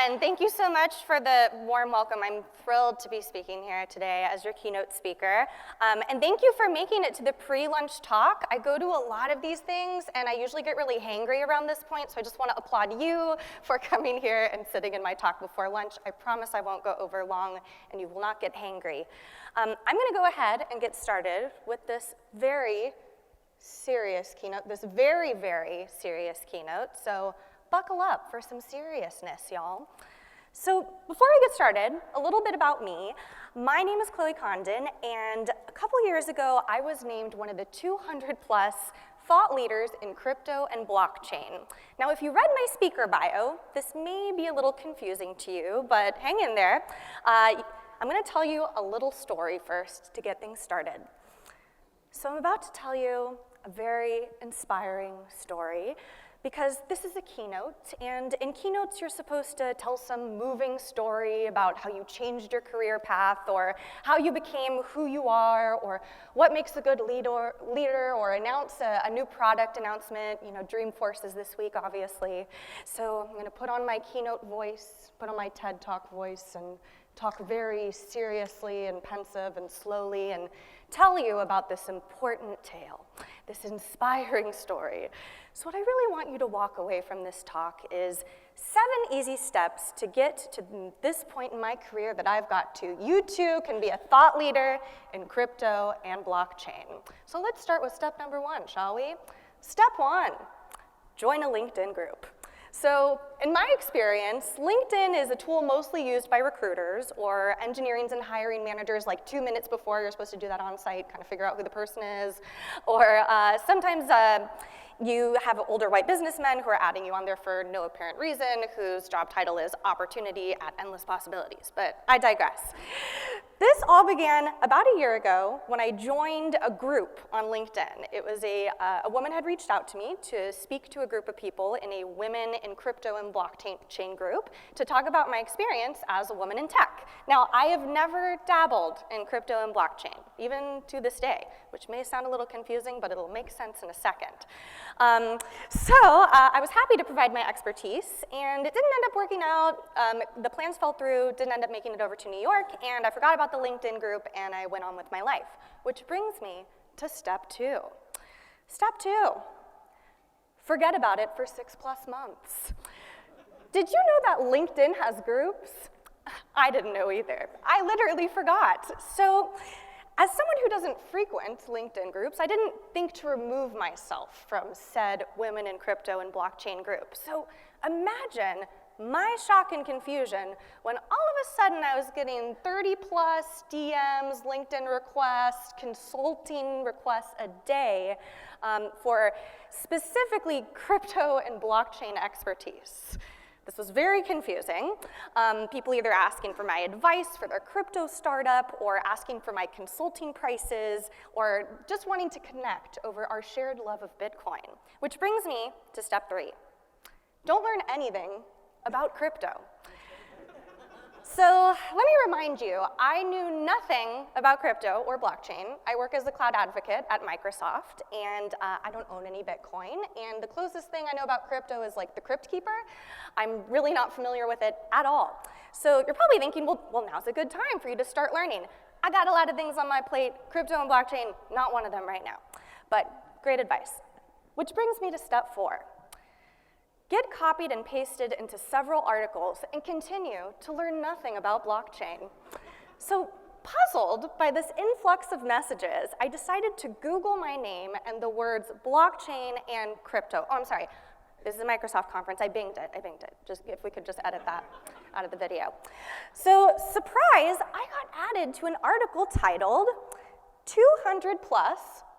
everyone. Thank you so much for the warm welcome. I'm thrilled to be speaking here today as your keynote speaker. And thank you for making it to the pre-lunch talk. I go to a lot of these things, and I usually get really hangry around this point, so I just want to applaud you for coming here and sitting in my talk before lunch. I promise I won't go over long, and you will not get hangry. I'm going to go ahead and get started with this very serious keynote, this very, very serious keynote. So buckle up for some seriousness, y'all. So before we get started, a little bit about me. My name is Condon, and a couple years ago, I was named one of the 200 plus thought leaders in crypto and blockchain. Now, if you read my speaker bio, this may be a little confusing to you, but hang in there. I'm going to tell you a little story first to get things started. So I'm about to tell you a very inspiring story, because this is a keynote, and in keynotes you're supposed to tell some moving story about how you changed your career path, or how you became who you are, or what makes a good leader, or announce a new product announcement. You know, Dreamforce is this week, obviously. So I'm going to put on my keynote voice, put on my TED Talk voice, and talk very seriously and pensive and slowly, and tell you about this important tale, this inspiring story. So what I really want you to walk away from this talk is 7 easy steps to get to this point in my career that I've got to. You too can be a thought leader in crypto and blockchain. So let's start with step number 1, shall we? Step 1, join a LinkedIn group. So in my experience, LinkedIn is a tool mostly used by recruiters or engineering and hiring managers, like 2 minutes before you're supposed to do that on site, kind of figure out who the person is. Or sometimes you have older white businessmen who are adding you on there for no apparent reason, whose job title is opportunity at endless possibilities, but I digress. This all began about a year ago when I joined a group on LinkedIn. It was a woman had reached out to me to speak to a group of people in a women in crypto and blockchain group to talk about my experience as a woman in tech. Now, I have never dabbled in crypto and blockchain, even to this day, which may sound a little confusing, but it'll make sense in a second. I was happy to provide my expertise, and it didn't end up working out. The plans fell through, didn't end up making it over to New York, and I forgot about the LinkedIn group, and I went on with my life, which brings me to step 2. Step 2, forget about it for 6+ months. Did you know that LinkedIn has groups? I didn't know either. I literally forgot. So, as someone who doesn't frequent LinkedIn groups, I didn't think to remove myself from said women in crypto and blockchain group. So imagine my shock and confusion when all of a sudden I was getting 30+ DMs, LinkedIn requests, consulting requests a day for specifically crypto and blockchain expertise. This was very confusing. People either asking for my advice for their crypto startup, or asking for my consulting prices, or just wanting to connect over our shared love of Bitcoin. Which brings me to step 3. Don't learn anything about crypto. So let me remind you, I knew nothing about crypto or blockchain. I work as a cloud advocate at Microsoft, and I don't own any Bitcoin. And the closest thing I know about crypto is like the Crypt Keeper. I'm really not familiar with it at all. So you're probably thinking, well, now's a good time for you to start learning. I got a lot of things on my plate. Crypto and blockchain, not one of them right now. But great advice. Which brings me to step 4. Get copied and pasted into several articles and continue to learn nothing about blockchain. So, puzzled by this influx of messages, I decided to Google my name and the words blockchain and crypto. Oh, I'm sorry. This is a Microsoft conference. I binged it. Just if we could just edit that out of the video. So, surprise, I got added to an article titled 200+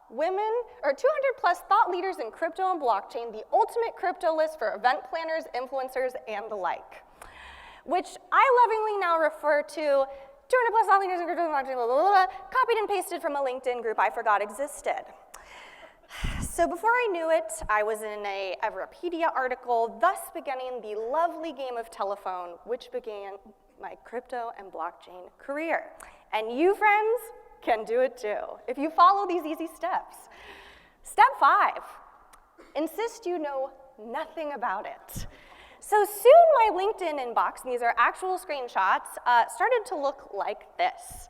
women, or 200+ thought leaders in crypto and blockchain, the ultimate crypto list for event planners, influencers, and the like, which I lovingly now refer to 200+ thought leaders in crypto and blockchain, blah, blah, blah, copied and pasted from a LinkedIn group I forgot existed. So before I knew it, I was in a Everipedia article, thus beginning the lovely game of telephone, which began my crypto and blockchain career. And you, friends, can do it too, if you follow these easy steps. Step 5, insist you know nothing about it. So soon my LinkedIn inbox, and these are actual screenshots, started to look like this.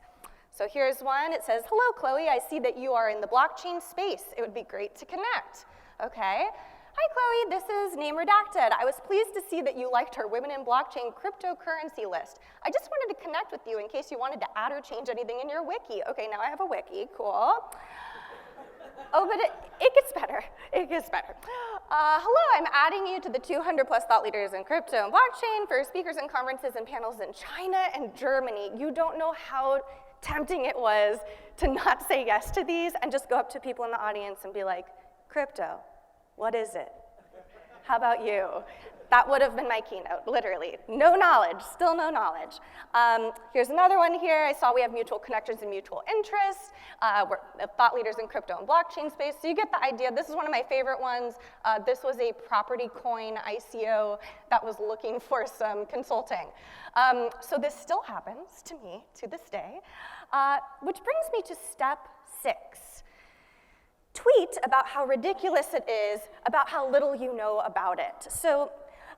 So here's one. It says, "Hello, Chloe. I see that you are in the blockchain space. It would be great to connect." Okay. "Hi, Chloe. This is name redacted. I was pleased to see that you liked our Women in Blockchain cryptocurrency list. I just wanted to connect with you in case you wanted to add or change anything in your wiki." Okay, now I have a wiki. Cool. Oh, but it gets better. It gets better. "Hello, I'm adding you to the 200 plus thought leaders in crypto and blockchain for speakers and conferences and panels in China and Germany." You don't know how tempting it was to not say yes to these and just go up to people in the audience and be like, "Crypto, what is it? How about you?" That would have been my keynote, literally. No knowledge, still no knowledge. Here's another one here. I saw we have mutual connections and mutual interests. We're thought leaders in crypto and blockchain space. So you get the idea. This is one of my favorite ones. This was a property coin ICO that was looking for some consulting. So this still happens to me to this day, which brings me to step 6. Tweet about how ridiculous it is, about how little you know about it. So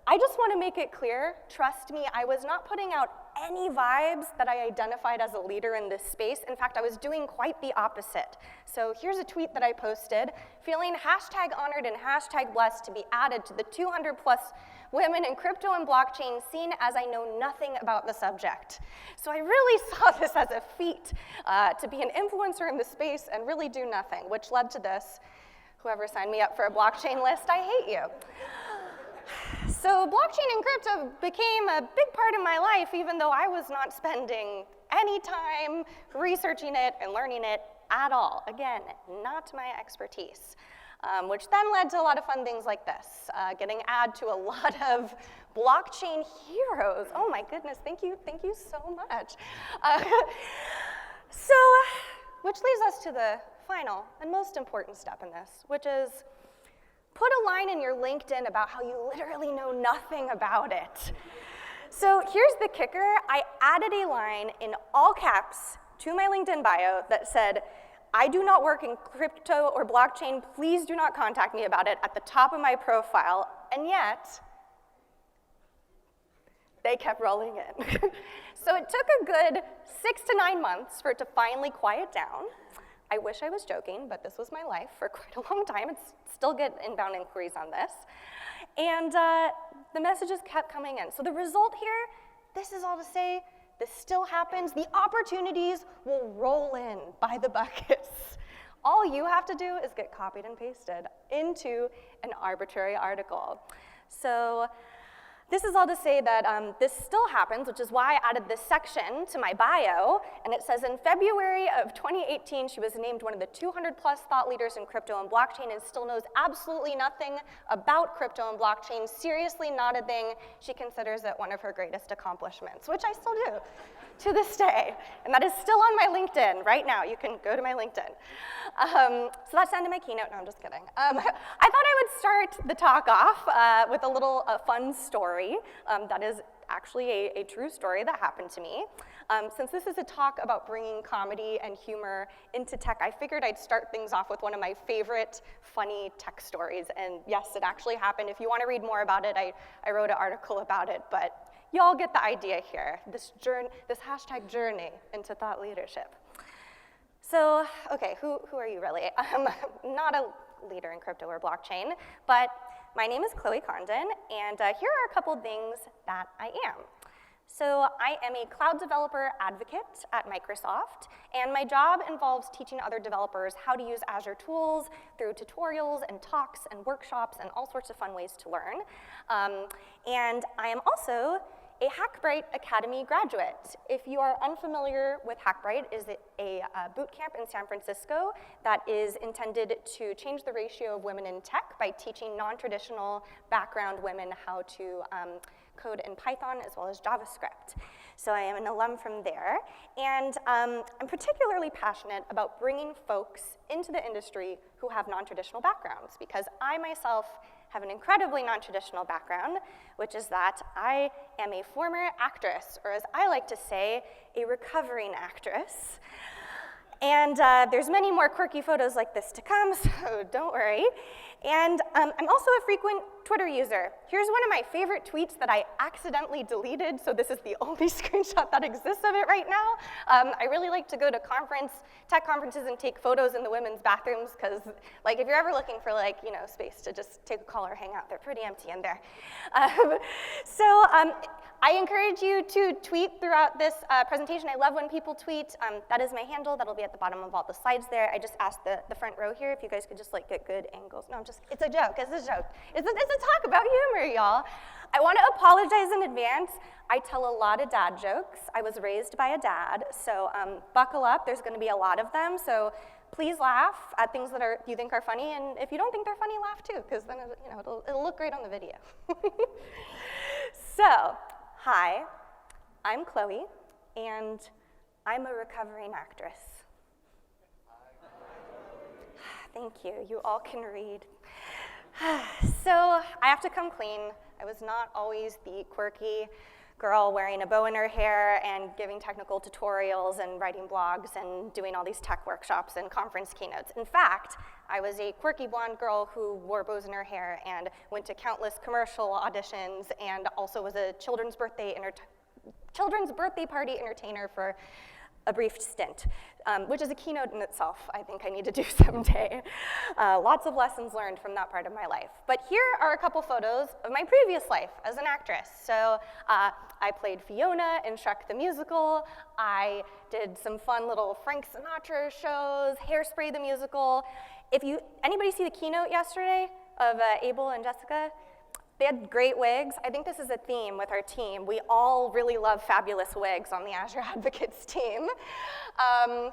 I just want to make it clear, trust me, I was not putting out any vibes that I identified as a leader in this space. In fact, I was doing quite the opposite. So here's a tweet that I posted, feeling #honored and #blessed to be added to the 200 plus women in crypto and blockchain scene as I know nothing about the subject. So I really saw this as a feat to be an influencer in the space and really do nothing, which led to this. Whoever signed me up for a blockchain list, I hate you. So blockchain and crypto became a big part of my life, even though I was not spending any time researching it and learning it at all. Again, not my expertise. Which then led to a lot of fun things like this, getting added to a lot of blockchain heroes. Oh my goodness, thank you so much. Which leads us to the final and most important step in this, which is put a line in your LinkedIn about how you literally know nothing about it. So here's the kicker. I added a line in all caps to my LinkedIn bio that said, "I do not work in crypto or blockchain. Please do not contact me about it," at the top of my profile. And yet, they kept rolling in. So it took a good 6 to 9 months for it to finally quiet down. I wish I was joking, but this was my life for quite a long time. It's still get inbound inquiries on this. And the messages kept coming in. So the result here, this is all to say, this still happens. The opportunities will roll in by the buckets. All you have to do is get copied and pasted into an arbitrary article. So this is all to say that this still happens, which is why I added this section to my bio. And it says, in February of 2018, she was named one of the 200 plus thought leaders in crypto and blockchain and still knows absolutely nothing about crypto and blockchain. Seriously, not a thing. She considers it one of her greatest accomplishments, which I still do to this day. And that is still on my LinkedIn right now. You can go to my LinkedIn. So that's the end of my keynote. No, I'm just kidding. I thought I would start the talk off with a little fun story. That is actually a true story that happened to me. Since this is a talk about bringing comedy and humor into tech, I figured I'd start things off with one of my favorite funny tech stories. And yes, it actually happened. If you want to read more about it, I wrote an article about it, but y'all get the idea here, this hashtag journey into thought leadership. So, okay, who are you really? I'm not a leader in crypto or blockchain, but my name is Chloe Condon, and here are a couple things that I am. So I am a cloud developer advocate at Microsoft, and my job involves teaching other developers how to use Azure tools through tutorials and talks and workshops and all sorts of fun ways to learn. And I am also a Hackbright Academy graduate. If you are unfamiliar with Hackbright, it is a boot camp in San Francisco that is intended to change the ratio of women in tech by teaching non-traditional background women how to code in Python as well as JavaScript. So I am an alum from there, and I'm particularly passionate about bringing folks into the industry who have non-traditional backgrounds, because I myself have an incredibly non-traditional background, which is that I am a former actress, or as I like to say, a recovering actress. And there's many more quirky photos like this to come, so don't worry. And I'm also a frequent Twitter user. Here's one of my favorite tweets that I accidentally deleted, so this is the only screenshot that exists of it right now. I really like to go to tech conferences and take photos in the women's bathrooms, because if you're ever looking for space to just take a call or hang out, they're pretty empty in there. I encourage you to tweet throughout this presentation. I love when people tweet. That is my handle. That'll be at the bottom of all the slides there. I just asked the front row here if you guys could just get good angles. No, it's a joke. It's a joke. It's a talk about humor, y'all. I want to apologize in advance. I tell a lot of dad jokes. I was raised by a dad, so buckle up. There's going to be a lot of them, so please laugh at things that you think are funny, and if you don't think they're funny, laugh too, because then it'll look great on the video. So, hi, I'm Chloe, and I'm a recovering actress. Thank you. You all can read. So I have to come clean. I was not always the quirky girl wearing a bow in her hair and giving technical tutorials and writing blogs and doing all these tech workshops and conference keynotes. In fact, I was a quirky blonde girl who wore bows in her hair and went to countless commercial auditions and also was a children's birthday party entertainer for a brief stint, which is a keynote in itself. I think I need to do someday. Lots of lessons learned from that part of my life. But here are a couple photos of my previous life as an actress. So I played Fiona in Shrek the Musical. I did some fun little Frank Sinatra shows, Hairspray the Musical. Anybody see the keynote yesterday of Abel and Jessica? They had great wigs. I think this is a theme with our team. We all really love fabulous wigs on the Azure Advocates team.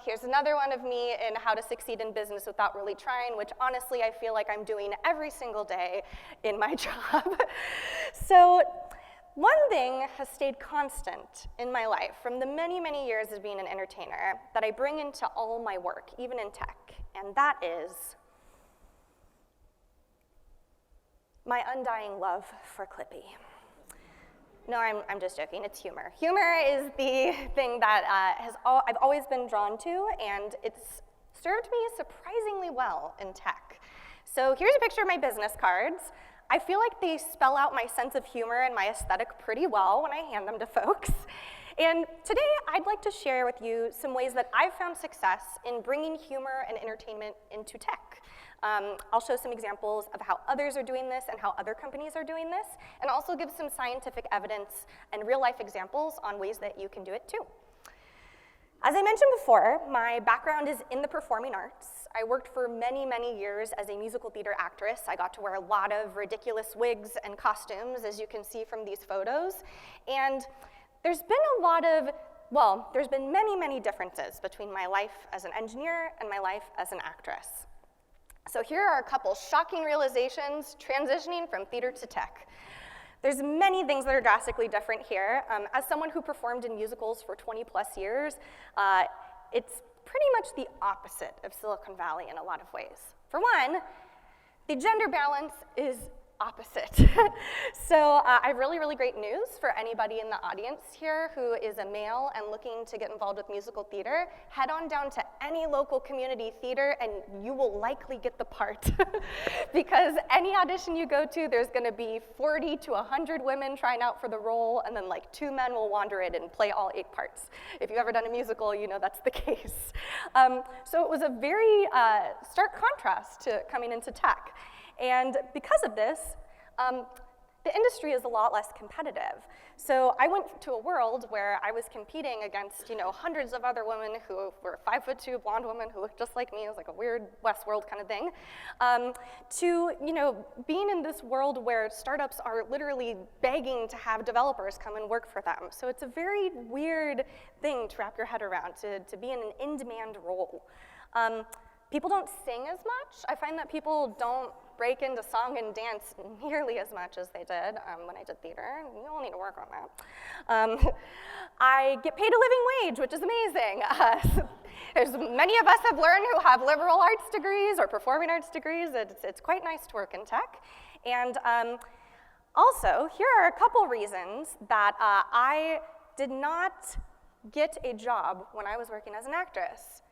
Here's another one of me in How to Succeed in Business Without Really Trying, which honestly I feel like I'm doing every single day in my job. So one thing has stayed constant in my life from the many, many years of being an entertainer that I bring into all my work, even in tech, and that is my undying love for Clippy. No, I'm just joking, it's humor. Humor is the thing that I've always been drawn to, and it's served me surprisingly well in tech. So here's a picture of my business cards. I feel like they spell out my sense of humor and my aesthetic pretty well when I hand them to folks. And today, I'd like to share with you some ways that I've found success in bringing humor and entertainment into tech. I'll show some examples of how others are doing this and how other companies are doing this, and also give some scientific evidence and real-life examples on ways that you can do it too. As I mentioned before, my background is in the performing arts. I worked for many, many years as a musical theater actress. I got to wear a lot of ridiculous wigs and costumes, as you can see from these photos. And there's been many, many differences between my life as an engineer and my life as an actress. So here are a couple shocking realizations transitioning from theater to tech. There's many things that are drastically different here. As someone who performed in musicals for 20 plus years, it's pretty much the opposite of Silicon Valley in a lot of ways. For one, the gender balance is opposite. So I have really, really great news for anybody in the audience here who is a male and looking to get involved with musical theater. Head on down to any local community theater and you will likely get the part. Because any audition you go to, there's gonna be 40 to 100 women trying out for the role, and then 2 men will wander in and play all 8 parts. If you've ever done a musical, you know that's the case. So it was a very stark contrast to coming into tech. And because of this, the industry is a lot less competitive. So I went to a world where I was competing against, hundreds of other women who were 5'2" blonde women who looked just like me. It was like a weird Westworld kind of thing. To being in this world where startups are literally begging to have developers come and work for them. So it's a very weird thing to wrap your head around, to be in an in-demand role. People don't sing as much. I find that people don't break into song and dance nearly as much as they did when I did theater. You all need to work on that. I get paid a living wage, which is amazing. Many of us have learned who have liberal arts degrees or performing arts degrees. It's quite nice to work in tech. And also, here are a couple reasons that I did not get a job when I was working as an actress.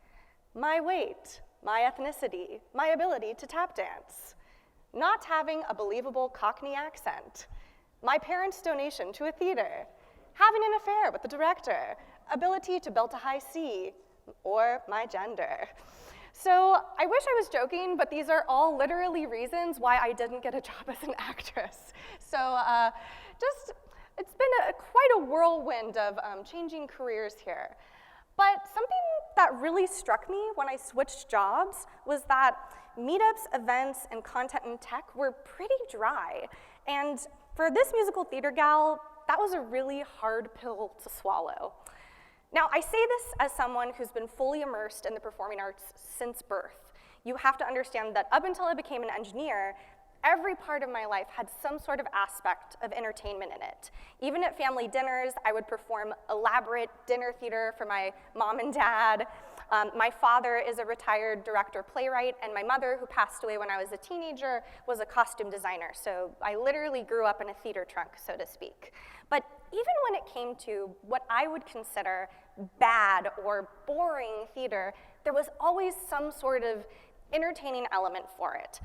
My weight, my ethnicity, my ability to tap dance. not having a believable Cockney accent, my parents' donation to a theater, having an affair with the director, ability to belt a high C, or my gender. So I wish I was joking, but these are all literally reasons why I didn't get a job as an actress. So it's been quite a whirlwind of changing careers here. But something that really struck me when I switched jobs was that meetups, events, and content and tech were pretty dry. And for this musical theater gal, that was a really hard pill to swallow. Now, I say this as someone who's been fully immersed in the performing arts since birth. You have to understand that up until I became an engineer, every part of my life had some sort of aspect of entertainment in it. Even at family dinners, I would perform elaborate dinner theater for my mom and dad. My father is a retired director-playwright, and my mother, who passed away when I was a teenager, was a costume designer. So I literally grew up in a theater trunk, so to speak. But even when it came to what I would consider bad or boring theater, there was always some sort of entertaining element for it.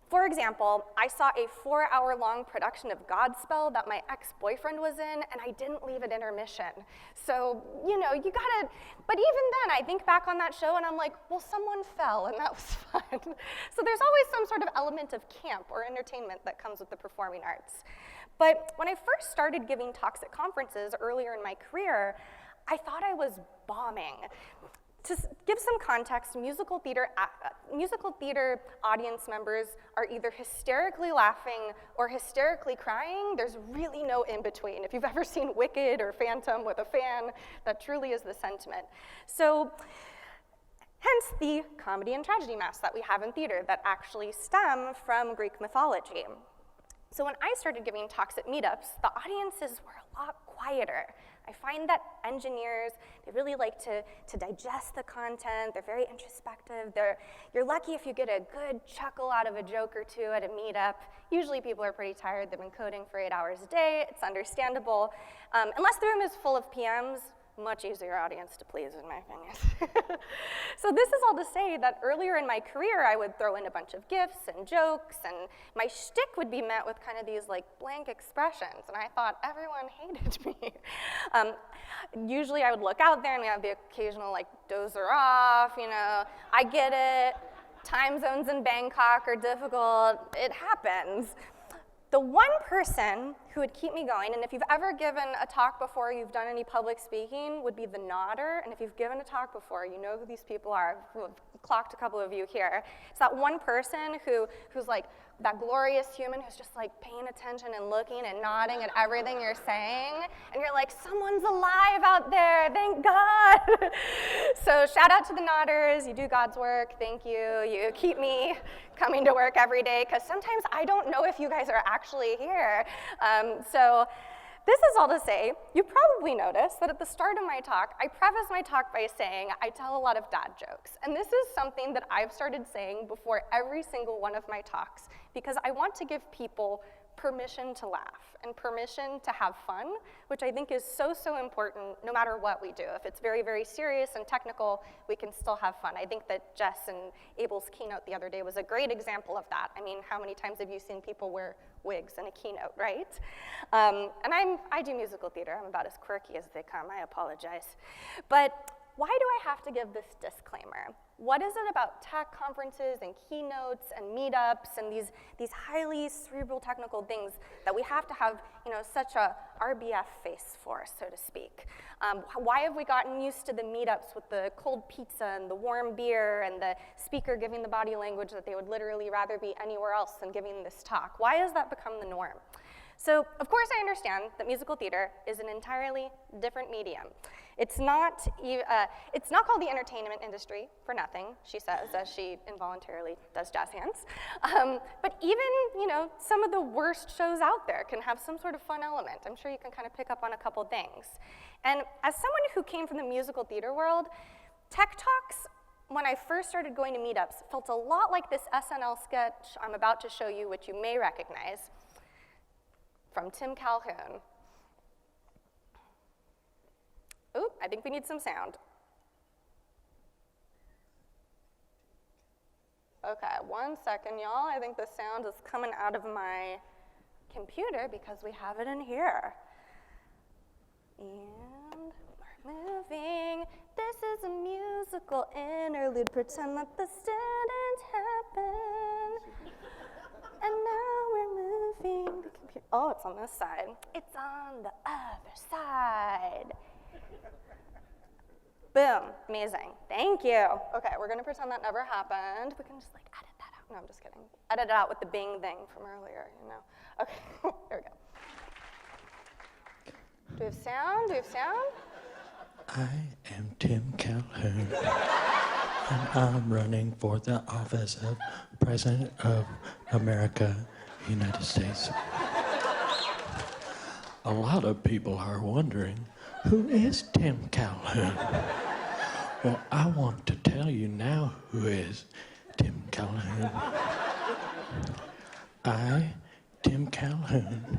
For example, I saw a 4-hour-long production of Godspell that my ex-boyfriend was in, and I didn't leave at intermission. So, you know, you gotta, but even then, I think back on that show and I'm like, well, someone fell, and that was fun. So there's always some sort of element of camp or entertainment that comes with the performing arts. But when I first started giving talks at conferences earlier in my career, I thought I was bombing. To give some context, musical theater audience members are either hysterically laughing or hysterically crying. There's really no in-between. If you've ever seen Wicked or Phantom with a fan, that truly is the sentiment. So, hence the comedy and tragedy masks that we have in theater that actually stem from Greek mythology. So when I started giving talks at meetups, the audiences were a lot quieter. I find that engineers, they really like to digest the content. They're very introspective. You're lucky if you get a good chuckle out of a joke or two at a meetup. Usually people are pretty tired. They've been coding for 8 hours a day. It's understandable. Unless the room is full of PMs, much easier audience to please, in my opinion. So this is all to say that earlier in my career, I would throw in a bunch of gifs and jokes, and my shtick would be met with kind of these like blank expressions, and I thought everyone hated me. Usually I would look out there and we have the occasional like dozer off, you know, I get it, time zones in Bangkok are difficult, it happens. The one person who would keep me going, and if you've ever given a talk before, you've done any public speaking, would be the nodder. And if you've given a talk before, you know who these people are. I've clocked a couple of you here. It's that one person who's like that glorious human who's just like paying attention and looking and nodding at everything you're saying. And you're like, someone's alive out there, thank God. So shout out to the nodders, you do God's work, thank you. You keep me coming to work every day, because sometimes I don't know if you guys are actually here. So this is all to say, you probably noticed that at the start of my talk, I preface my talk by saying I tell a lot of dad jokes. And this is something that I've started saying before every single one of my talks, because I want to give people permission to laugh and permission to have fun, which I think is so, so important no matter what we do. If it's very, very serious and technical, we can still have fun. I think that Jess and Abel's keynote the other day was a great example of that. I mean, how many times have you seen people wear wigs in a keynote, right? And I do musical theater. I'm about as quirky as they come. I apologize. But why do I have to give this disclaimer? What is it about tech conferences and keynotes and meetups and these highly cerebral technical things that we have to have, you know, such a RBF face for, so to speak? Why have we gotten used to the meetups with the cold pizza and the warm beer and the speaker giving the body language that they would literally rather be anywhere else than giving this talk? Why has that become the norm? So, of course, I understand that musical theater is an entirely different medium. It's not called the entertainment industry for nothing, she says, as she involuntarily does jazz hands. But even, you know, some of the worst shows out there can have some sort of fun element. I'm sure you can kind of pick up on a couple things. And as someone who came from the musical theater world, Tech Talks, when I first started going to meetups, felt a lot like this SNL sketch I'm about to show you, which you may recognize, from Tim Calhoun. Oop, I think we need some sound. Okay, 1 second, y'all. I think the sound is coming out of my computer because we have it in here. And we're moving. This is a musical interlude. Pretend that this didn't happen. And now we're moving the computer. Oh, it's on this side. It's on the other side. Boom, amazing, thank you. Okay, we're gonna pretend that never happened. We can just like edit that out. No, I'm just kidding. Edit it out with the Bing thing from earlier, you know. Okay, there we go. Do we have sound? Do we have sound? I am Tim Calhoun, and I'm running for the office of President of America, United States. A lot of people are wondering, who is Tim Calhoun? Well, I want to tell you now who is Tim Calhoun. Tim Calhoun,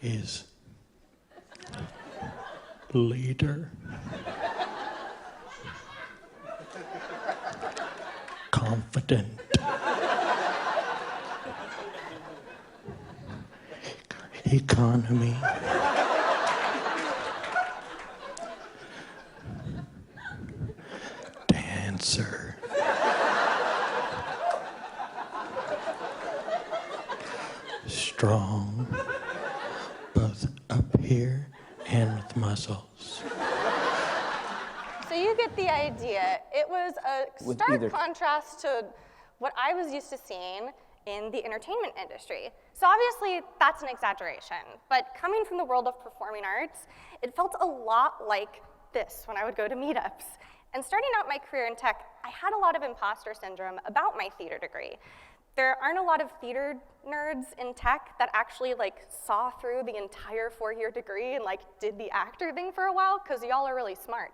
is leader, confident, economy, dancer, strong, both up here and with muscles. So you get the idea. It was a stark contrast to what I was used to seeing in the entertainment industry. So obviously that's an exaggeration, but coming from the world of performing arts, it felt a lot like this when I would go to meetups. And starting out my career in tech, I had a lot of imposter syndrome about my theater degree. There aren't a lot of theater nerds in tech that actually like saw through the entire 4-year degree and like did the actor thing for a while, because y'all are really smart.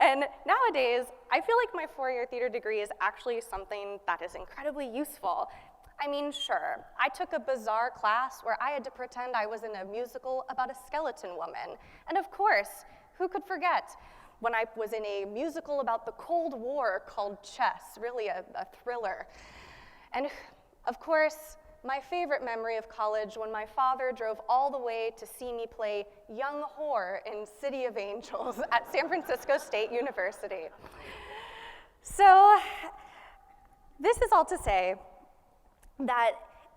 And nowadays, I feel like my 4-year theater degree is actually something that is incredibly useful. I mean, sure, I took a bizarre class where I had to pretend I was in a musical about a skeleton woman. And of course, who could forget when I was in a musical about the Cold War called Chess, really a thriller. And of course, my favorite memory of college when my father drove all the way to see me play young whore in City of Angels at San Francisco State University. So this is all to say that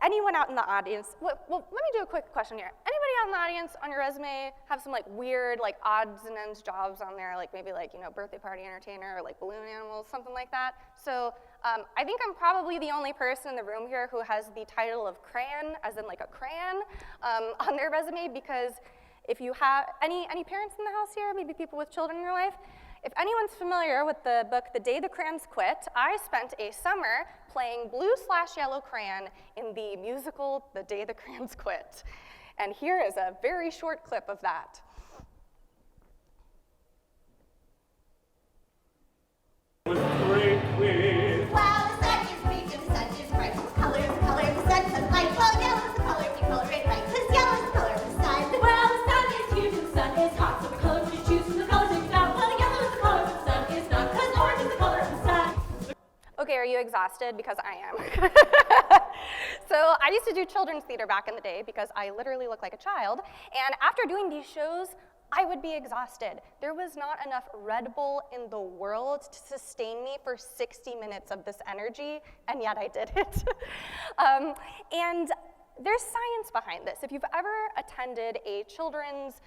anyone out in the audience, well, let me do a quick question here. Anybody out in the audience on your resume have some like weird, like odds and ends jobs on there, like maybe like, you know, birthday party entertainer or like balloon animals, something like that? So I think I'm probably the only person in the room here who has the title of crayon, as in like a crayon, on their resume, because if you have any parents in the house here, maybe people with children in your life, if anyone's familiar with the book, The Day the Crayons Quit, I spent a summer playing blue/yellow crayon in the musical, The Day the Crayons Quit. And here is a very short clip of that. Was great with. Wow, the sun is big and the sun is bright. The color of the sun, sunlight. Well, yellow is the color if you color it right, 'cause yellow is the color of the sun. Well, the sun is huge and the sun is hot, so the colors you choose from the colors you got. Well, yellow is the color, but the sun is not, 'cause orange is the color of the sun. Okay, are you exhausted? Because I am. So I used to do children's theater back in the day because I literally look like a child. And after doing these shows, I would be exhausted. There was not enough Red Bull in the world to sustain me for 60 minutes of this energy, and yet I did it. And there's science behind this. If you've ever attended a children's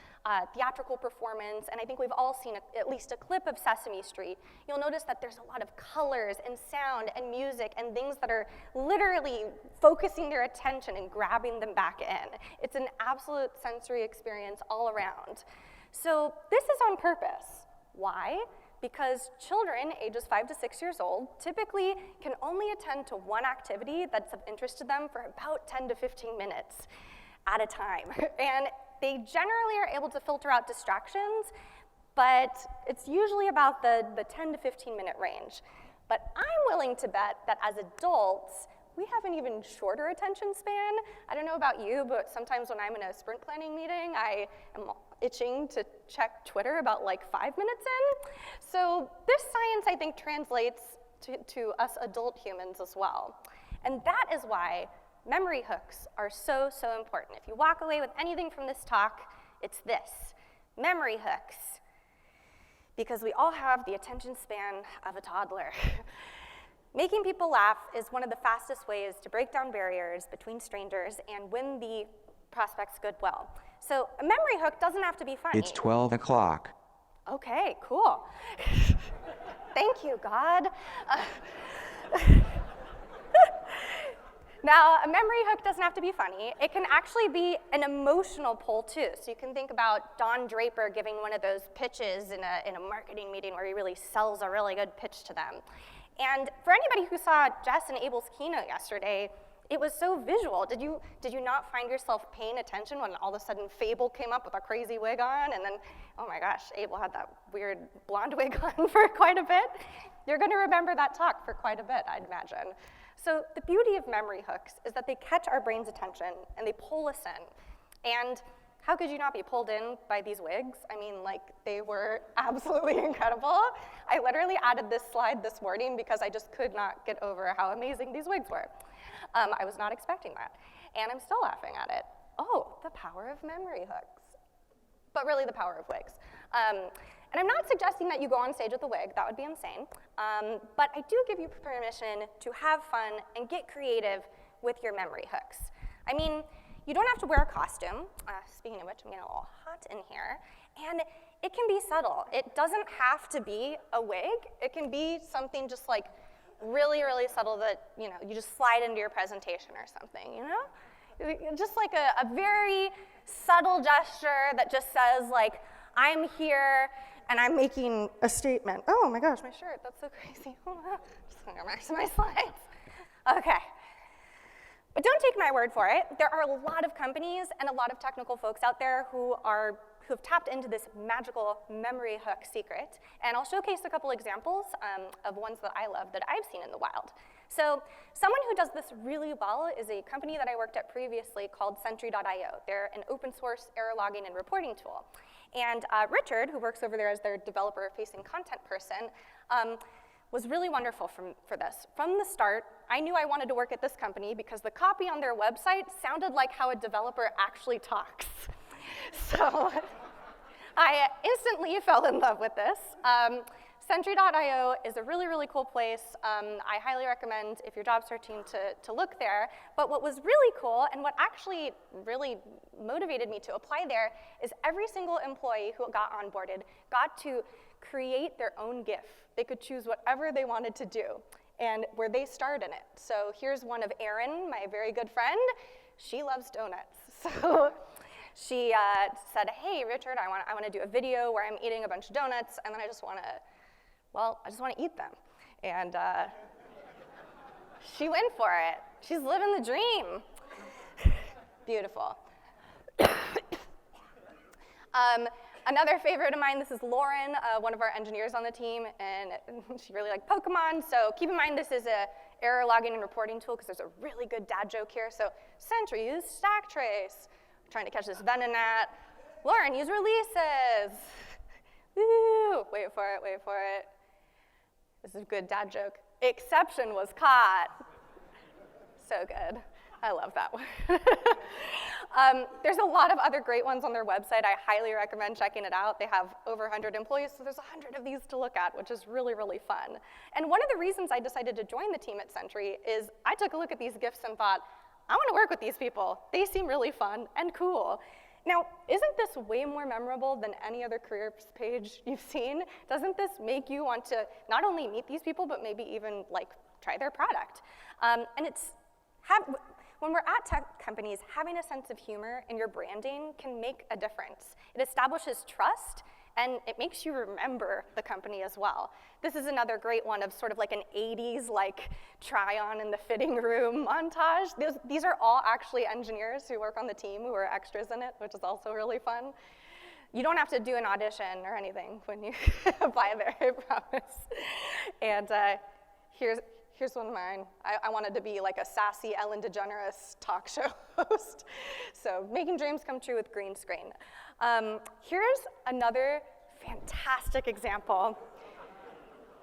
theatrical performance, and I think we've all seen at least a clip of Sesame Street, you'll notice that there's a lot of colors and sound and music and things that are literally focusing their attention and grabbing them back in. It's an absolute sensory experience all around. So this is on purpose. Why? Because children ages 5 to 6 years old typically can only attend to one activity that's of interest to them for about 10 to 15 minutes at a time. And they generally are able to filter out distractions, but it's usually about the 10 to 15 minute range. But I'm willing to bet that as adults, we have an even shorter attention span. I don't know about you, but sometimes when I'm in a sprint planning meeting, I am itching to check Twitter about like 5 minutes in. So this science, I think, translates to us adult humans as well. And that is why memory hooks are so, so important. If you walk away with anything from this talk, it's this: memory hooks. Because we all have the attention span of a toddler. Making people laugh is one of the fastest ways to break down barriers between strangers and win the prospect's goodwill. So a memory hook doesn't have to be funny. It's 12 o'clock. Okay, cool. Thank you, God. Now, a memory hook doesn't have to be funny. It can actually be an emotional pull, too. So you can think about Don Draper giving one of those pitches in a marketing meeting where he really sells a really good pitch to them. And for anybody who saw Jess and Abel's keynote yesterday, it was so visual. Did you not find yourself paying attention when all of a sudden Fable came up with a crazy wig on, and then, oh my gosh, Abel had that weird blonde wig on for quite a bit? You're gonna remember that talk for quite a bit, I'd imagine. So the beauty of memory hooks is that they catch our brain's attention and they pull us in. And how could you not be pulled in by these wigs? I mean, like, they were absolutely incredible. I literally added this slide this morning because I just could not get over how amazing these wigs were. I was not expecting that, and I'm still laughing at it. Oh, the power of memory hooks. But really the power of wigs. And I'm not suggesting that you go on stage with a wig, that would be insane. But I do give you permission to have fun and get creative with your memory hooks. I mean, you don't have to wear a costume. Speaking of which, I'm getting a little hot in here. And it can be subtle. It doesn't have to be a wig. It can be something just like really, really subtle that, you know, you just slide into your presentation or something, you know? Just like a very subtle gesture that just says, like, I'm here and I'm making a statement. Oh my gosh, my shirt, that's so crazy. Just gonna go back to my slides. Okay. But don't take my word for it. There are a lot of companies and a lot of technical folks out there who have tapped into this magical memory hook secret. And I'll showcase a couple examples of ones that I love that I've seen in the wild. So someone who does this really well is a company that I worked at previously called Sentry.io. They're an open source error logging and reporting tool. And Richard, who works over there as their developer-facing content person, was really wonderful for this. From the start, I knew I wanted to work at this company because the copy on their website sounded like how a developer actually talks. So I instantly fell in love with this. Sentry.io is a really, really cool place. I highly recommend, if you're job searching, to look there. But what was really cool, and what actually really motivated me to apply there, is every single employee who got onboarded got to create their own GIF. They could choose whatever they wanted to do, and where they starred in it. So here's one of Erin, my very good friend. She loves donuts. So she said, hey, Richard, I want to do a video where I'm eating a bunch of donuts, and then I just want to eat them. And she went for it. She's living the dream. Beautiful. Another favorite of mine, this is Lauren, one of our engineers on the team, and she really liked Pokemon. So keep in mind this is a error logging and reporting tool because there's a really good dad joke here. So Sentry, use stack trace. I'm trying to catch this Venonat. Lauren, use releases. Woo, wait for it, wait for it. This is a good dad joke. Exception was caught. So good. I love that one. There's a lot of other great ones on their website. I highly recommend checking it out. They have over 100 employees, so there's 100 of these to look at, which is really, really fun. And one of the reasons I decided to join the team at Sentry is I took a look at these GIFs and thought, I want to work with these people. They seem really fun and cool. Now, isn't this way more memorable than any other careers page you've seen? Doesn't this make you want to not only meet these people, but maybe even like try their product? When we're at tech companies, having a sense of humor in your branding can make a difference. It establishes trust, and it makes you remember the company as well. This is another great one of sort of like an 80s like try on in the fitting room montage. These are all actually engineers who work on the team who are extras in it, which is also really fun. You don't have to do an audition or anything when you apply there, I promise. And here's one of mine. I wanted to be like a sassy Ellen DeGeneres talk show host. So making dreams come true with green screen. Here's another fantastic example.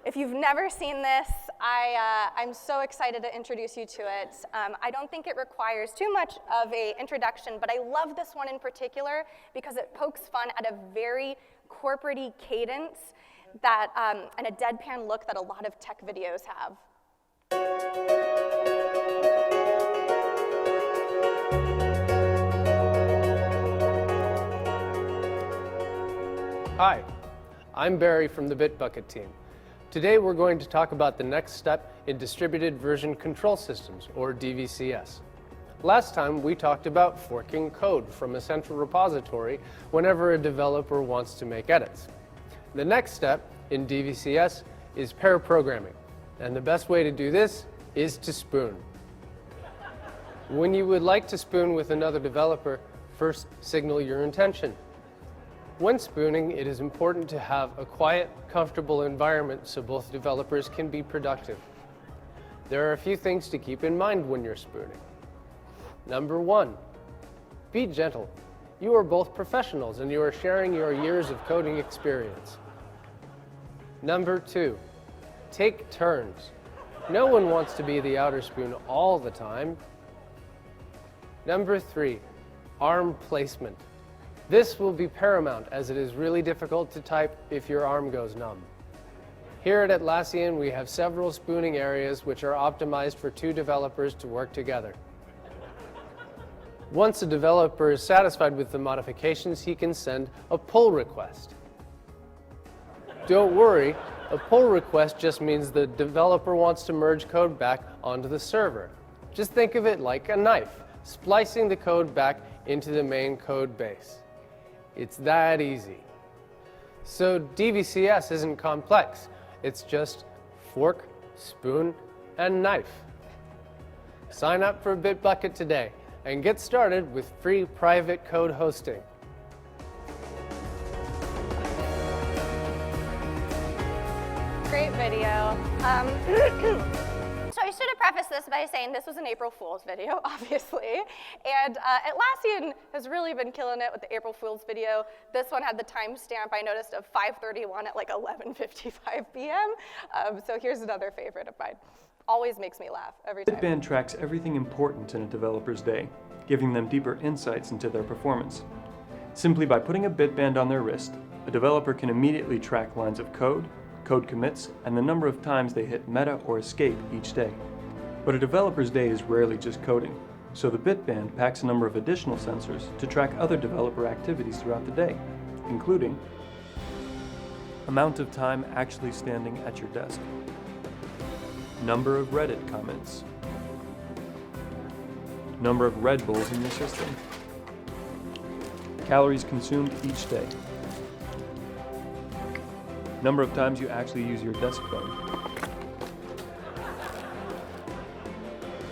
If you've never seen this, I'm so excited to introduce you to it. I don't think it requires too much of an introduction, but I love this one in particular because it pokes fun at a very corporate-y cadence that, and a deadpan look that a lot of tech videos have. Hi, I'm Barry from the Bitbucket team. Today we're going to talk about the next step in distributed version control systems, or DVCS. Last time we talked about forking code from a central repository whenever a developer wants to make edits. The next step in DVCS is pair programming, and the best way to do this is to spoon. When you would like to spoon with another developer, first signal your intention. When spooning, it is important to have a quiet, comfortable environment so both developers can be productive. There are a few things to keep in mind when you're spooning. Number 1, be gentle. You are both professionals and you are sharing your years of coding experience. Number 2, take turns. No one wants to be the outer spoon all the time. Number 3, arm placement. This will be paramount as it is really difficult to type if your arm goes numb. Here at Atlassian, we have several spooning areas which are optimized for 2 developers to work together. Once a developer is satisfied with the modifications, he can send a pull request. Don't worry, a pull request just means the developer wants to merge code back onto the server. Just think of it like a knife, splicing the code back into the main code base. It's that easy. So DVCS isn't complex. It's just fork, spoon, and knife. Sign up for Bitbucket today and get started with free private code hosting. Great video. So I should have prefaced this by saying this was an April Fool's video, obviously. And Atlassian has really been killing it with the April Fool's video. This one had the timestamp, I noticed, of 5:31 at like 11:55 p.m. So here's another favorite of mine. Always makes me laugh every time. Bitband tracks everything important in a developer's day, giving them deeper insights into their performance. Simply by putting a Bitband on their wrist, a developer can immediately track lines of code, code commits, and the number of times they hit meta or escape each day. But a developer's day is rarely just coding, so the Bitband packs a number of additional sensors to track other developer activities throughout the day, including amount of time actually standing at your desk, number of Reddit comments, number of Red Bulls in your system, calories consumed each day, number of times you actually use your desk phone,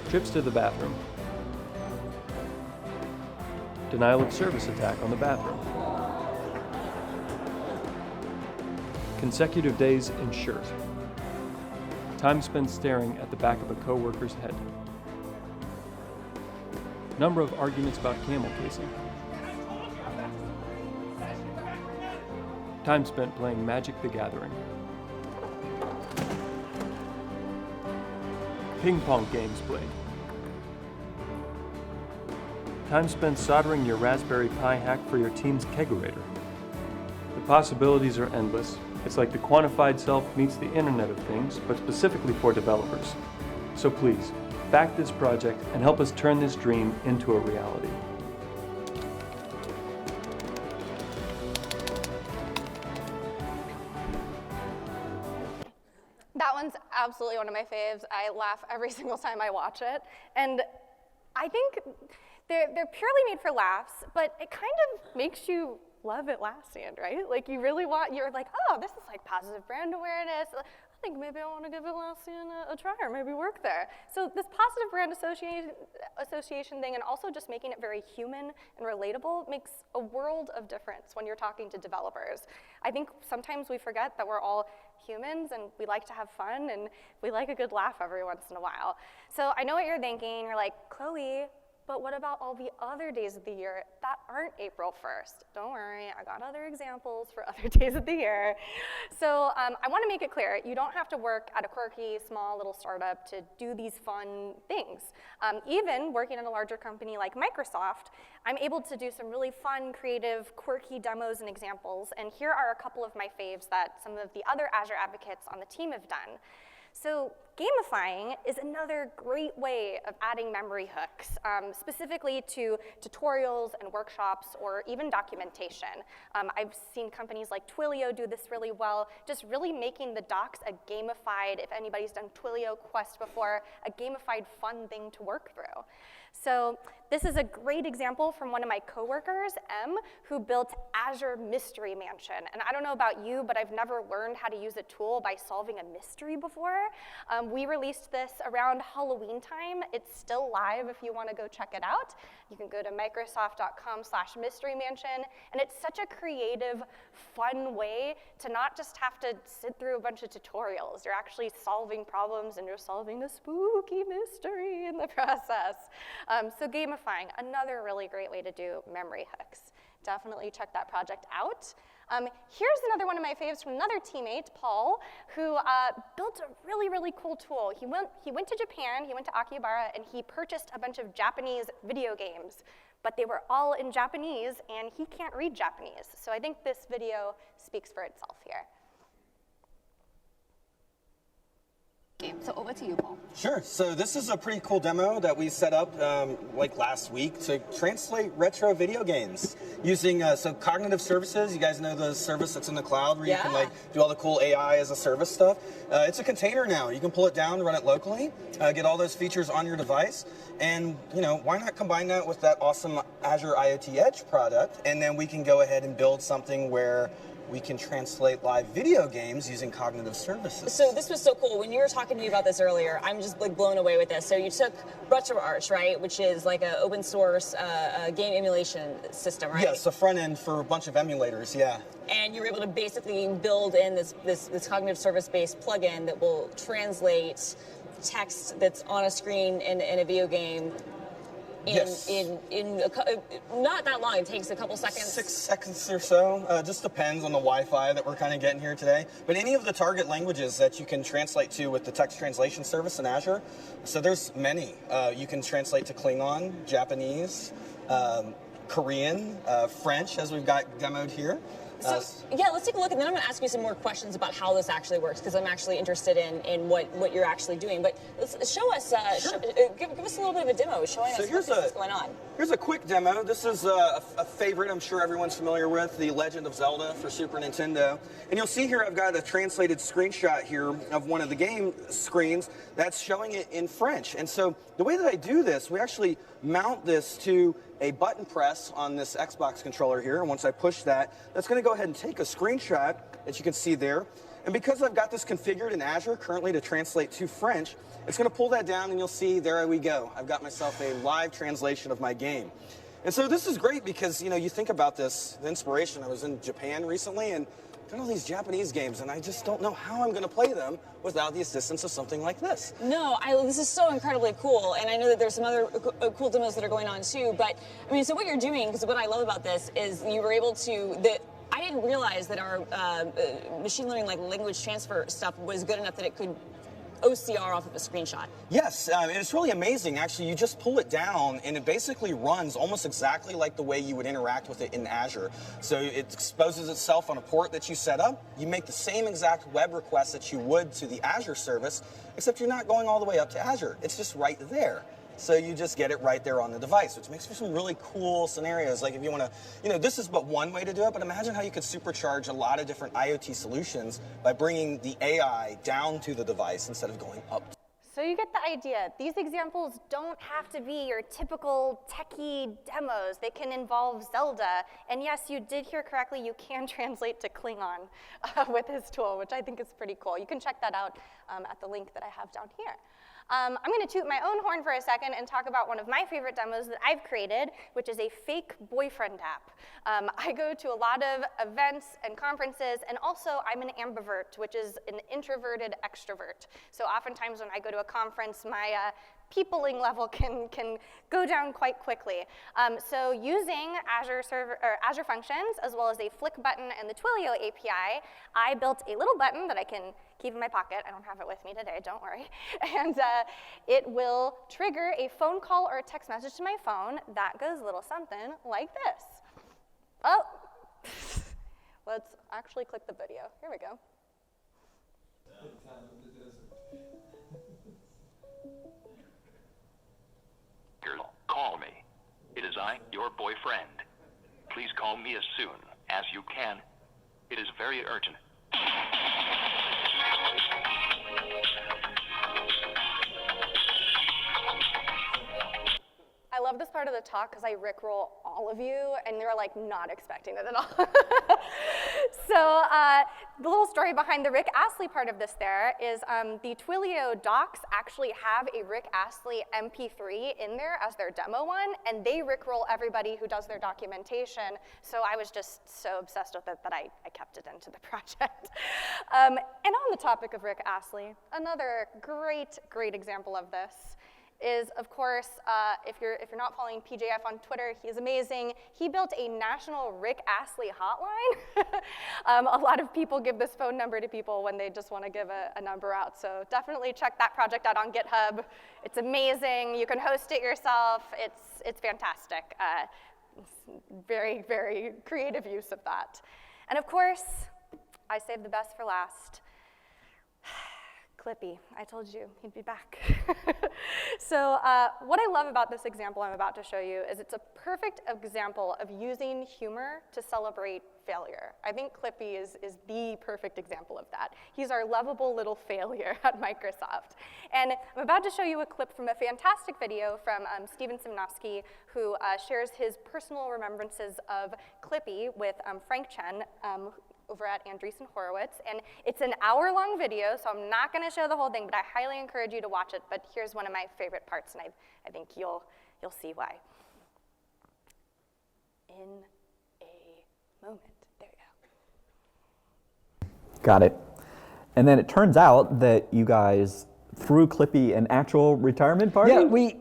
trips to the bathroom, denial of service attack on the bathroom, consecutive days in shirt, time spent staring at the back of a coworker's head, number of arguments about camel casing, time spent playing Magic the Gathering, ping pong games played, time spent soldering your Raspberry Pi hack for your team's kegerator. The possibilities are endless. It's like the quantified self meets the Internet of Things, but specifically for developers. So please, back this project and help us turn this dream into a reality. That one's absolutely one of my faves. I laugh every single time I watch it. And I think they're purely made for laughs, but it kind of makes you love Atlassian, right? Like you're like, oh, this is like positive brand awareness. I think maybe I want to give Atlassian a try or maybe work there. So this positive brand association thing and also just making it very human and relatable makes a world of difference when you're talking to developers. I think sometimes we forget that we're all humans and we like to have fun and we like a good laugh every once in a while. So I know what you're thinking. You're like, Chloe, But what about all the other days of the year that aren't April 1st? Don't worry, I got other examples for other days of the year. So I want to make it clear, you don't have to work at a quirky, small little startup to do these fun things. Even working at a larger company like Microsoft, I'm able to do some really fun, creative, quirky demos and examples. And here are a couple of my faves that some of the other Azure advocates on the team have done. So gamifying is another great way of adding memory hooks, specifically to tutorials and workshops or even documentation. I've seen companies like Twilio do this really well, just really making the docs a gamified, if anybody's done Twilio Quest before, a gamified fun thing to work through. So this is a great example from one of my coworkers, M, who built Azure Mystery Mansion. And I don't know about you, but I've never learned how to use a tool by solving a mystery before. We released this around Halloween time. It's still live if you want to go check it out. You can go to microsoft.com/mysterymansion. And it's such a creative, fun way to not just have to sit through a bunch of tutorials. You're actually solving problems and you're solving a spooky mystery in the process. So gamifying, another really great way to do memory hooks. Definitely check that project out. Here's another one of my faves from another teammate, Paul, who built a really, really cool tool. He went to Japan, he went to Akihabara, and he purchased a bunch of Japanese video games, but they were all in Japanese, and he can't read Japanese. So I think this video speaks for itself here. So over to you, Paul. Sure. So this is a pretty cool demo that we set up like last week to translate retro video games using so cognitive services. You guys know the service that's in the cloud where you can like do all the cool AI as a service stuff. It's a container now. You can pull it down, run it locally, get all those features on your device, and why not combine that with that awesome Azure IoT Edge product, and then we can go ahead and build something where we can translate live video games using cognitive services. So this was so cool. When you were talking to me about this earlier, I'm just like blown away with this. So you took RetroArch, right, which is like an open source game emulation system, right? Yes, a front end for a bunch of emulators, yeah. And you were able to basically build in this cognitive service-based plugin that will translate text that's on a screen in a video game in not that long. It takes a couple seconds. 6 seconds or so. Just depends on the Wi-Fi that we're kind of getting here today. But any of the target languages that you can translate to with the text translation service in Azure, so there's many. You can translate to Klingon, Japanese, Korean, French, as we've got demoed here. So, yeah, let's take a look, and then I'm going to ask you some more questions about how this actually works, because I'm actually interested in what you're actually doing. But show us, give us a little bit of a demo showing us what's going on. Here's a quick demo. This is a favorite I'm sure everyone's familiar with, The Legend of Zelda for Super Nintendo. And you'll see here I've got a translated screenshot here of one of the game screens that's showing it in French. And so the way that I do this, we actually mount this to a button press on this Xbox controller here, and once I push that, that's going to go ahead and take a screenshot that you can see there. And because I've got this configured in Azure currently to translate to French, it's going to pull that down, and you'll see there we go. I've got myself a live translation of my game. And so this is great because, you think about this, the inspiration. I was in Japan recently, and got all these Japanese games, and I just don't know how I'm going to play them without the assistance of something like this. No, this is so incredibly cool, and I know that there's some other cool demos that are going on too, but, I mean, so what you're doing, because what I love about this is you were able to, I didn't realize that our machine learning, like language transfer stuff was good enough that it could OCR off of a screenshot. Yes, and it's really amazing. Actually, you just pull it down, and it basically runs almost exactly like the way you would interact with it in Azure. So it exposes itself on a port that you set up. You make the same exact web request that you would to the Azure service, except you're not going all the way up to Azure. It's just right there. So you just get it right there on the device, which makes for some really cool scenarios. Like if you want to, this is but one way to do it, but imagine how you could supercharge a lot of different IoT solutions by bringing the AI down to the device instead of going up. So you get the idea. These examples don't have to be your typical techie demos. They can involve Zelda. And yes, you did hear correctly, you can translate to Klingon with this tool, which I think is pretty cool. You can check that out at the link that I have down here. I'm going to toot my own horn for a second and talk about one of my favorite demos that I've created, which is a fake boyfriend app. I go to a lot of events and conferences, and also I'm an ambivert, which is an introverted extrovert. So oftentimes when I go to a conference, my peopling level can go down quite quickly. So using Azure Functions, as well as a Flick button and the Twilio API, I built a little button that I can keep in my pocket. I don't have it with me today, don't worry. And it will trigger a phone call or a text message to my phone that goes a little something like this. Oh, let's actually click the video. Here we go. Girl, call me. It is I, your boyfriend. Please call me as soon as you can. It is very urgent. I love this part of the talk because I rickroll all of you, and they're like not expecting it at all. So the little story behind the Rick Astley part of this there is the Twilio docs actually have a Rick Astley MP3 in there as their demo one, and they rickroll everybody who does their documentation. So I was just so obsessed with it that I kept it into the project. And on the topic of Rick Astley, another great example of this is, of course, if you're not following PJF on Twitter, he's amazing. He built a national Rick Astley hotline. A lot of people give this phone number to people when they just want to give a number out. So definitely check that project out on GitHub. It's amazing. You can host it yourself. It's fantastic. Very, very creative use of that. And of course, I saved the best for last. Clippy, I told you he'd be back. So what I love about this example I'm about to show you is it's a perfect example of using humor to celebrate failure. I think Clippy is the perfect example of that. He's our lovable little failure at Microsoft. And I'm about to show you a clip from a fantastic video from Steven Simnowski, who shares his personal remembrances of Clippy with Frank Chen, over at Andreessen Horowitz, and it's an hour-long video, so I'm not going to show the whole thing, but I highly encourage you to watch it. But here's one of my favorite parts, and I think you'll see why. In a moment. There you go. Got it. And then it turns out that you guys threw Clippy an actual retirement party? Yeah, we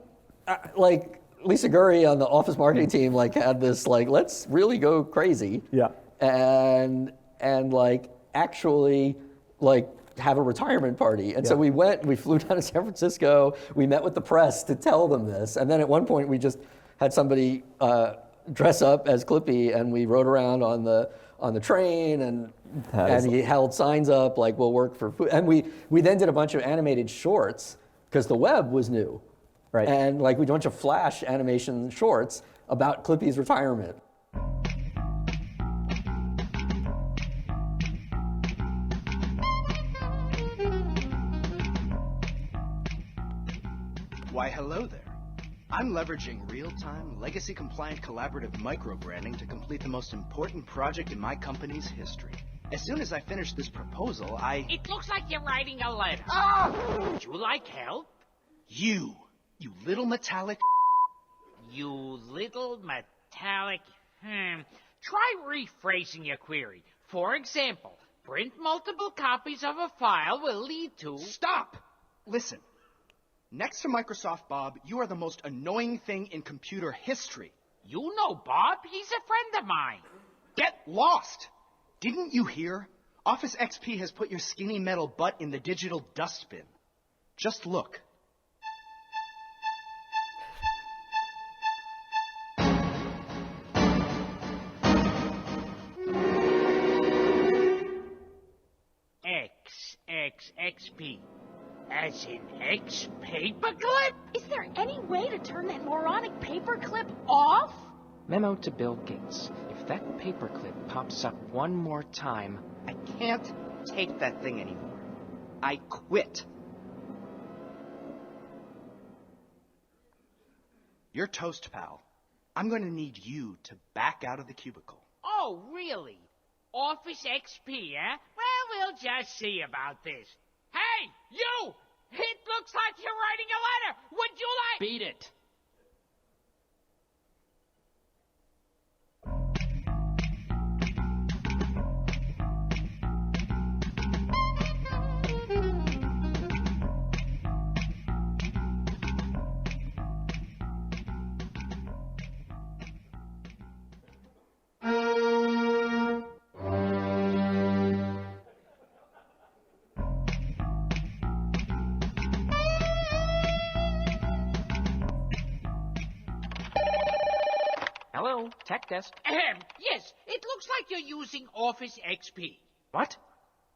like Lisa Gurry on the office marketing team like had this like, let's really go crazy. Yeah. And like actually like have a retirement party. And so we flew down to San Francisco, we met with the press to tell them this. And then at one point we just had somebody dress up as Clippy and we rode around on the train and he held signs up like, we'll work for food. And we then did a bunch of animated shorts because the web was new. Right. And like we did a bunch of flash animation shorts about Clippy's retirement. Why, hello there. I'm leveraging real-time, legacy-compliant collaborative micro-branding to complete the most important project in my company's history. As soon as I finish this proposal, It looks like you're writing a letter. Would you like help? You little metallic... You little metallic... Try rephrasing your query. For example, print multiple copies of a file will lead to... Stop! Listen. Next to Microsoft Bob, you are the most annoying thing in computer history. You know Bob. He's a friend of mine. Get lost! Didn't you hear? Office XP has put your skinny metal butt in the digital dustbin. Just look. XP. As in X paperclip? Is there any way to turn that moronic paperclip off? Memo to Bill Gates. If that paperclip pops up one more time... I can't take that thing anymore. I quit. You're toast, pal. I'm going to need you to back out of the cubicle. Oh, really? Office XP, eh? Well, we'll just see about this. Hey, you! It looks like you're writing a letter. Would you like... Beat it. Hello, tech desk. Yes, it looks like you're using Office XP. What?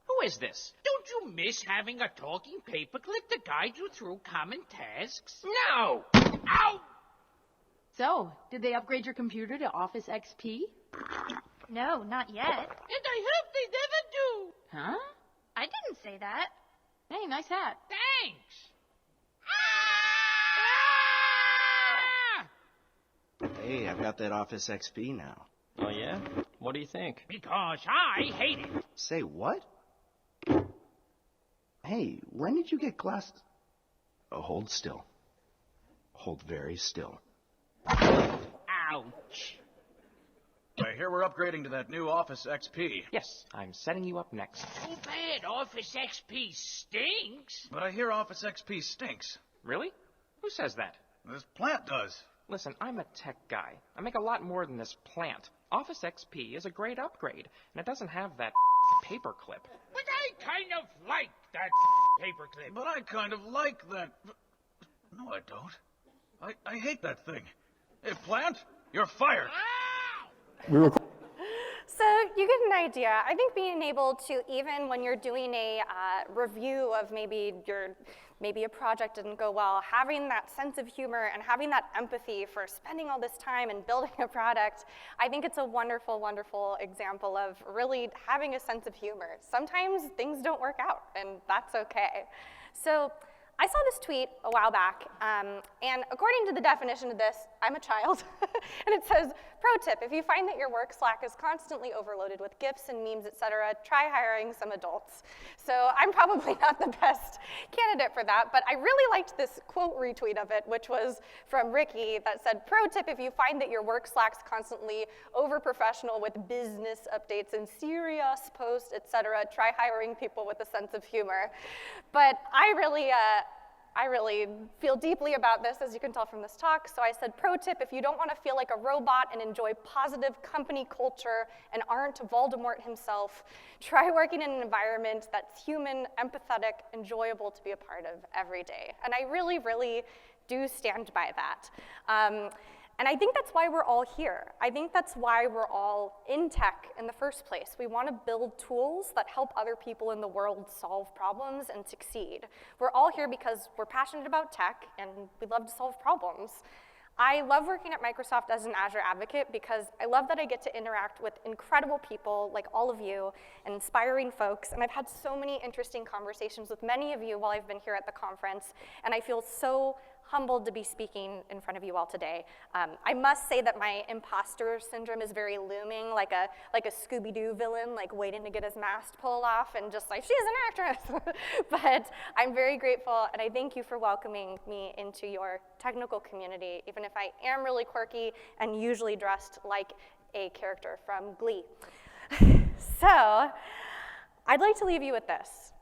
Who is this? Don't you miss having a talking paperclip to guide you through common tasks? No! Ow! So, did they upgrade your computer to Office XP? No, not yet. And I hope they never do. Huh? I didn't say that. Hey, nice hat. Thanks. Hey, I've got that Office XP now. Oh, yeah? What do you think? Because I hate it. Say what? Hey, when did you get glasses? Oh, hold still. Hold very still. Ouch. I hear we're upgrading to that new Office XP. Yes, I'm setting you up next. Too bad Office XP stinks. But I hear Office XP stinks. Really? Who says that? This plant does. Listen, I'm a tech guy. I make a lot more than this plant. Office XP is a great upgrade, and it doesn't have that paperclip. But I kind of like that paperclip. But I kind of like that. No, I don't. I hate that thing. Hey, plant, you're fired. So you get an idea. I think being able to, even when you're doing a review of maybe a project didn't go well, having that sense of humor and having that empathy for spending all this time and building a product, I think it's a wonderful, wonderful example of really having a sense of humor. Sometimes things don't work out, and that's okay. So I saw this tweet a while back, and according to the definition of this, I'm a child, and it says, pro tip, if you find that your work Slack is constantly overloaded with GIFs and memes, etc., try hiring some adults. So I'm probably not the best candidate for that, but I really liked this quote retweet of it, which was from Ricky that said, pro tip, if you find that your work Slack's constantly over-professional with business updates and serious posts, etc., try hiring people with a sense of humor. But I really feel deeply about this, as you can tell from this talk. So I said, pro tip, if you don't want to feel like a robot and enjoy positive company culture and aren't Voldemort himself, try working in an environment that's human, empathetic, enjoyable to be a part of every day. And I really, really do stand by that. And I think that's why we're all here. I think that's why we're all in tech in the first place. We want to build tools that help other people in the world solve problems and succeed. We're all here because we're passionate about tech and we love to solve problems. I love working at Microsoft as an Azure advocate because I love that I get to interact with incredible people like all of you and inspiring folks. And I've had so many interesting conversations with many of you while I've been here at the conference. And I feel so humbled to be speaking in front of you all today. I must say that my imposter syndrome is very looming, like a Scooby-Doo villain, like waiting to get his mask pulled off and just like, she's an actress. But I'm very grateful, and I thank you for welcoming me into your technical community, even if I am really quirky and usually dressed like a character from Glee. So I'd like to leave you with this.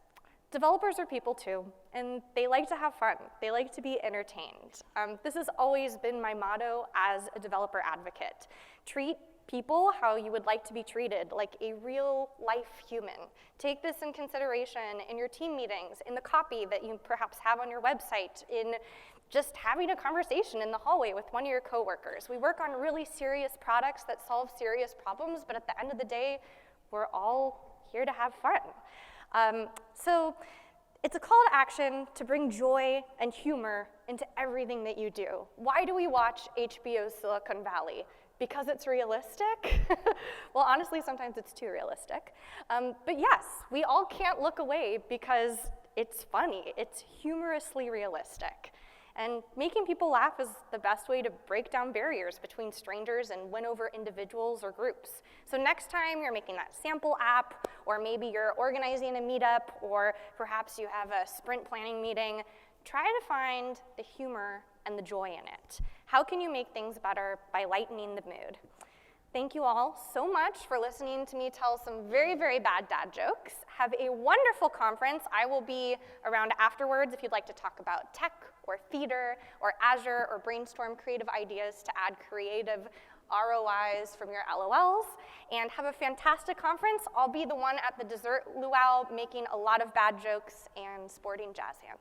Developers are people too, and they like to have fun. They like to be entertained. This has always been my motto as a developer advocate. Treat people how you would like to be treated, like a real-life human. Take this in consideration in your team meetings, in the copy that you perhaps have on your website, in just having a conversation in the hallway with one of your coworkers. We work on really serious products that solve serious problems, but at the end of the day, we're all here to have fun. So it's a call to action to bring joy and humor into everything that you do. Why do we watch HBO's Silicon Valley? Because it's realistic? Well, honestly, sometimes it's too realistic. But yes, we all can't look away because it's funny. It's humorously realistic. And making people laugh is the best way to break down barriers between strangers and win over individuals or groups. So next time you're making that sample app, or maybe you're organizing a meetup, or perhaps you have a sprint planning meeting, try to find the humor and the joy in it. How can you make things better by lightening the mood? Thank you all so much for listening to me tell some very, very bad dad jokes. Have a wonderful conference. I will be around afterwards if you'd like to talk about tech or theater or Azure or brainstorm creative ideas to add creative ROIs from your LOLs. And have a fantastic conference. I'll be the one at the dessert luau making a lot of bad jokes and sporting jazz hands.